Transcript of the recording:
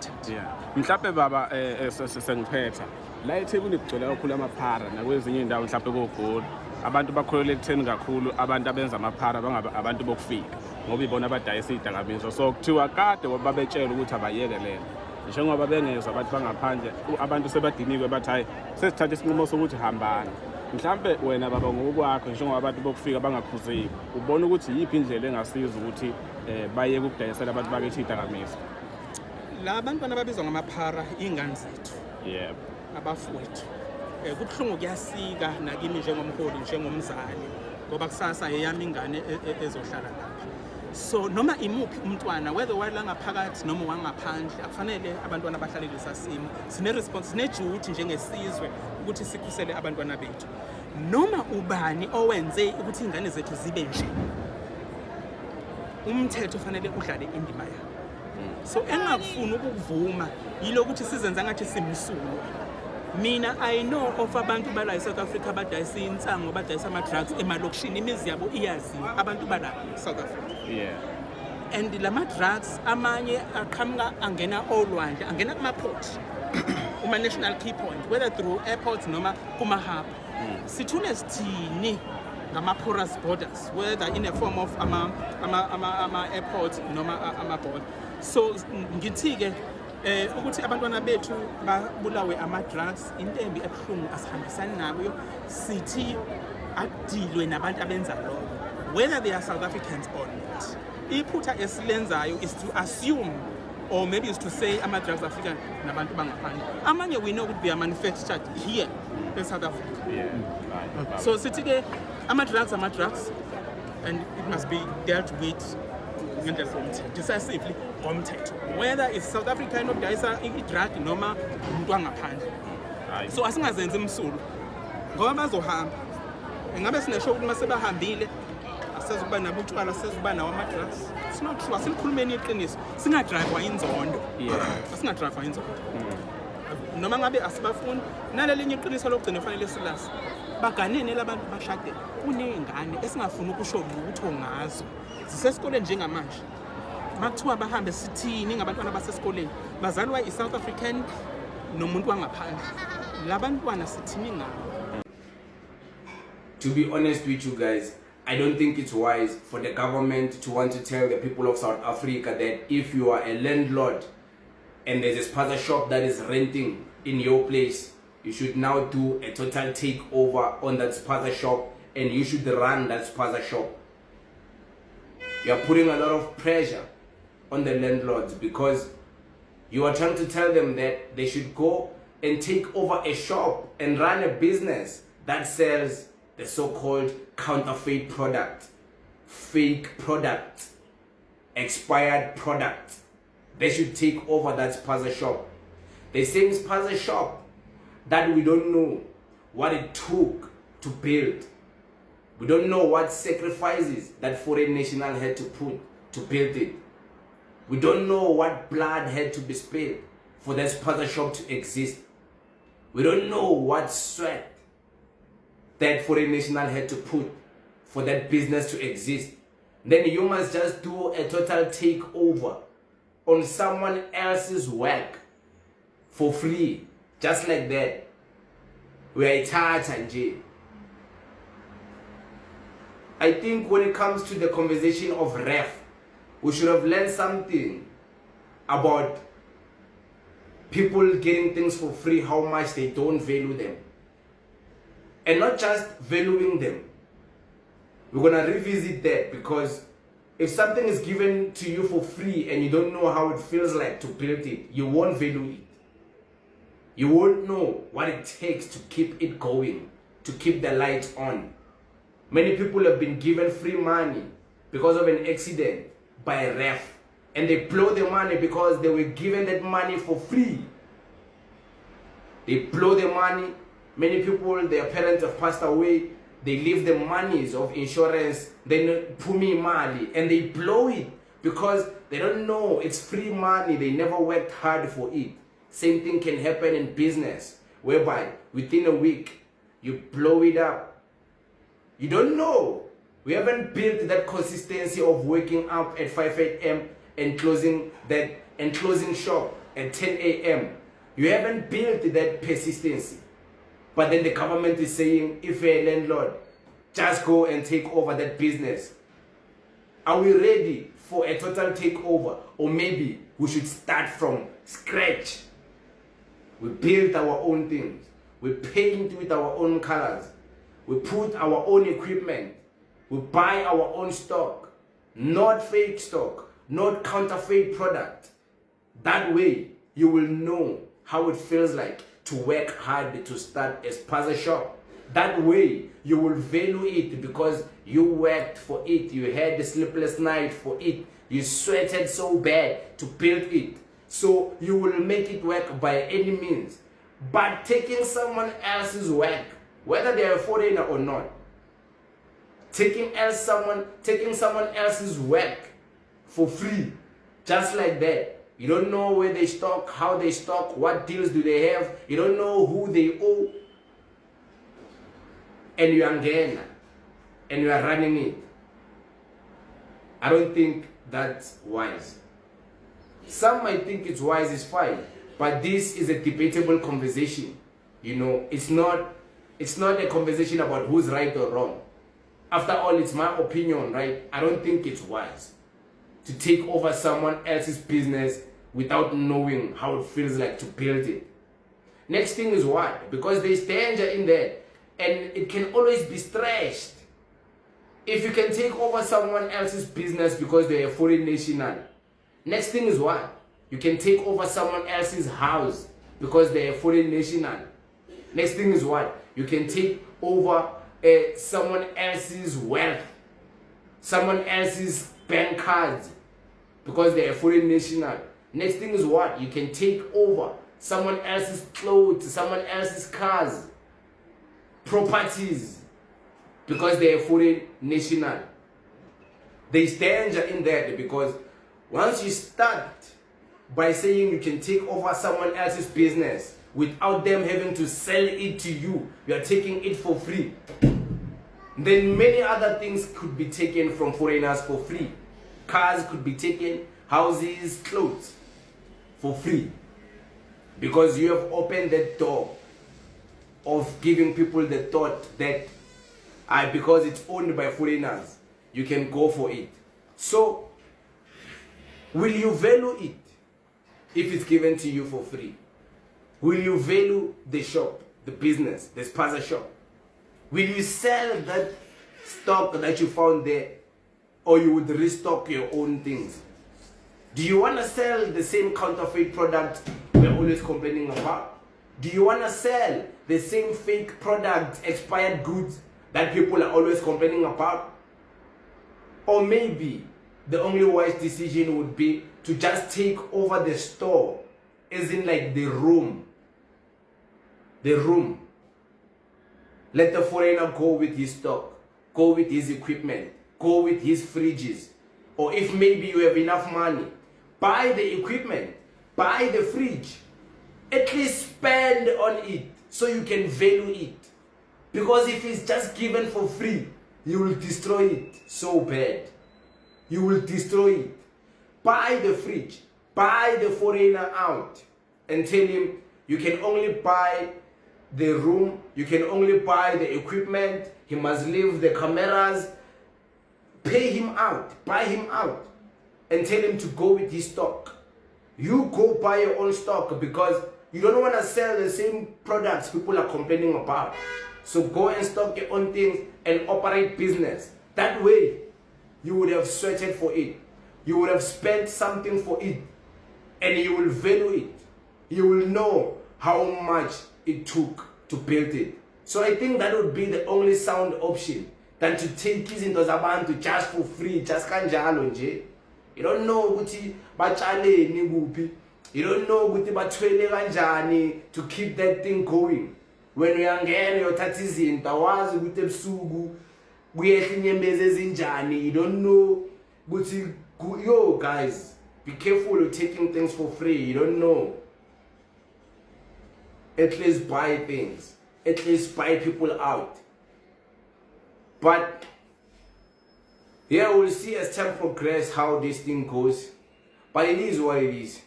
affected. Mhlawumbe baba sengiphetha la eThekwini kugcwele kakhulu amaphara nakwezinye indawo mhlawumbe koGoli abantu bakholelwa ekutheni kakhulu abantu abenza amaphara bangaba abantu bokufika ngoba ibona abadayisa izidakamizwa so kuthiwa kade babetshela ukuthi abayeke lena njengoba bengezwa abantu bangaphandle abantu sebadiniwe bathi hayi sesithatha isinqumo sokuthi hambani mhlawumbe wena baba ngokwakho njengoba abantu bokufika bangakhuzeki ubona ukuthi yiphi indlela engasiza ukuthi bayeke ukudayisela abantu bakithi izidakamizwa La abantwana babizwa ngamaphara ingane zethu abafowethu kubuhlungu kuyasika nakimi njengomholi njengomzali ngoba kusasa eyami ingane ezohlala lapha so noma imuphi umntwana whether wala ngaphakathi noma wangaphandle akufanele abantwana bahlale lesasimo sine response sine duty njengesizwe ukuthi sikhusele abantwana bethu noma ubani owenze ukuthi ingane zethu zibe nje umthetho ufanele udlale indima yakhe so engakufuni ukuvuma yilokuthi sizenza ngathi simsulwa mina I know of abantu bala eSouth Africa abadayisa insango abadayisa ama drugs emalokishini imizi yabo iyaziwa abantu bala eSouth Africa and lama drugs amanye aqhamuka angena olwandle angena kuma port uma national key point whether through airports noma kuma hub sithune sithini ngama porous borders whether in a form of ama airports noma ama border so ngithi ke ukuthi abantwana bethu babulawe ama drugs intembi ebuhlungu asihambisani nabo sithi adilwe nabantu abenza lokho whether they are South Africans or not iphutha esilenzayo is to assume or maybe is to say ama drugs African nabantu bangaphandle amanye we know ukuthi they are manufactured here in South Africa so sithi ke ama drugs and it must be dealt with decisively ngomthetho whether it's South African odayisa i-drug noma umuntu wangaphandle so asingazenzi imsulu ngoba bazohamba engabe sinesho ukuthi mase bahambile asezokuba nabo utshwala asezokuba nawo ama-drugs it's not true asilikhulumeni iqiniso singadrive inzondo asingadrive inzondo noma ngabe asibafuni nalelinye iqiniso lokugcina kufanele silasi baganene labantu bashade kunengane esingafuni ukusho lutho ngazo zisesikoleni njengamanje makuthiwa bahambe sithini ngabantwana basesikoleni bazalwa i-South African nomuntu wangaphandle labantwana sithini ngabo. To be honest with you guys, I don't think it's wise for the government to want to tell the people of South Africa that if you are a landlord and there's a spaza shop that is renting in your place, you should now do a total takeover on that spaza shop and you should run that spaza shop. You are putting a lot of pressure on the landlords because you are trying to tell them that they should go and take over a shop and run a business that sells the so-called counterfeit product, fake product, expired product. They should take over that spaza shop. The same spaza shop that we don't know what it took to build. We don't know what sacrifices that foreign national had to put to build it. We don't know what blood had to be spilled for that spaza shop to exist. We don't know what sweat that foreign national had to put for that business to exist. Then you must just do a total takeover on someone else's work for free, just like that. We are tired and I think when it comes to the conversation of ref, we should have learned something about people getting things for free, how much they don't value them. And not just valuing them. We're going to revisit that because if something is given to you for free and you don't know how it feels like to build it, you won't value it. You won't know what it takes to keep it going, to keep the lights on. Many people have been given free money because of an accident by a ref. And they blow the money because they were given that money for free. They blow the money. Many people, their parents have passed away. They leave the monies of insurance, then pumi mali, and they blow it because they don't know it's free money. They never worked hard for it. Same thing can happen in business, whereby within a week, you blow it up. You don't know. We haven't built that consistency of waking up at 5 a.m. and closing shop at 10 a.m. You haven't built that persistency. But then the government is saying, if you're a landlord, just go and take over that business. Are we ready for a total takeover? Or maybe we should start from scratch. We build our own things. We paint with our own colors. We put our own equipment. We buy our own stock. Not fake stock. Not counterfeit product. That way, you will know how it feels like to work hard to start a spaza shop. That way, you will value it because you worked for it. You had a sleepless night for it. You sweated so bad to build it. So you will make it work by any means. But taking someone else's work, whether they are a foreigner or not, taking someone else's work for free, just like that. You don't know where they stock, how they stock, what deals do they have. You don't know who they owe. And you are again, and you are running it. I don't think that's wise. Some might think it's wise, it's fine. But this is a debatable conversation. You know, it's not a conversation about who's right or wrong. After all, it's my opinion, right? I don't think it's wise to take over someone else's business without knowing how it feels like to build it. Next thing is what? Because there's danger in there, and it can always be stretched. If you can take over someone else's business because they're a foreign national, next thing is what? You can take over someone else's house because they're a foreign national. Next thing is what? You can take over someone else's wealth, someone else's bank cards because they're a foreign national. Next thing is what? You can take over someone else's clothes, someone else's cars, properties because they're a foreign national. There's danger in that because once you start by saying you can take over someone else's business without them having to sell it to you, you are taking it for free. Then many other things could be taken from foreigners for free. Cars could be taken, houses, clothes for free. Because you have opened that door of giving people the thought that because it's owned by foreigners, you can go for it. So, will you value it if it's given to you for free? Will you value the shop, the business, the spaza shop? Will you sell that stock that you found there, or you would restock your own things? Do you want to sell the same counterfeit product we're always complaining about? Do you want to sell the same fake product, expired goods that people are always complaining about? Or maybe the only wise decision would be to just take over the store, as in like the room. The room. Let the foreigner go with his stock, go with his equipment, go with his fridges. Or if maybe you have enough money, buy the equipment, buy the fridge. At least spend on it so you can value it. Because if it's just given for free, you will destroy it so bad. You will destroy it. Buy the fridge, buy the foreigner out and tell him you can only buy the room, you can only buy the equipment, he must leave the cameras. Pay him out, buy him out and tell him to go with his stock. You go buy your own stock because you don't want to sell the same products people are complaining about. So go and stock your own things and operate business. That way, you would have sweated for it. You would have spent something for it. And you will value it. You will know how much it took to build it. So I think that would be the only sound option than to take izinto zabantu just for free, just kanjalo nje. You don't know ukuthi batshaleni kuphi. You don't know ukuthi bathwele kanjani to keep that thing going. When uyangena uyothatha izinto awazi ukuthi ebusuku kuyehla inyembezi ezinjani. You don't know ukuthi yo guys, be careful of taking things for free. You don't know. At least buy things. At least buy people out. But yeah, we'll see as time progresses how this thing goes. But it is what it is.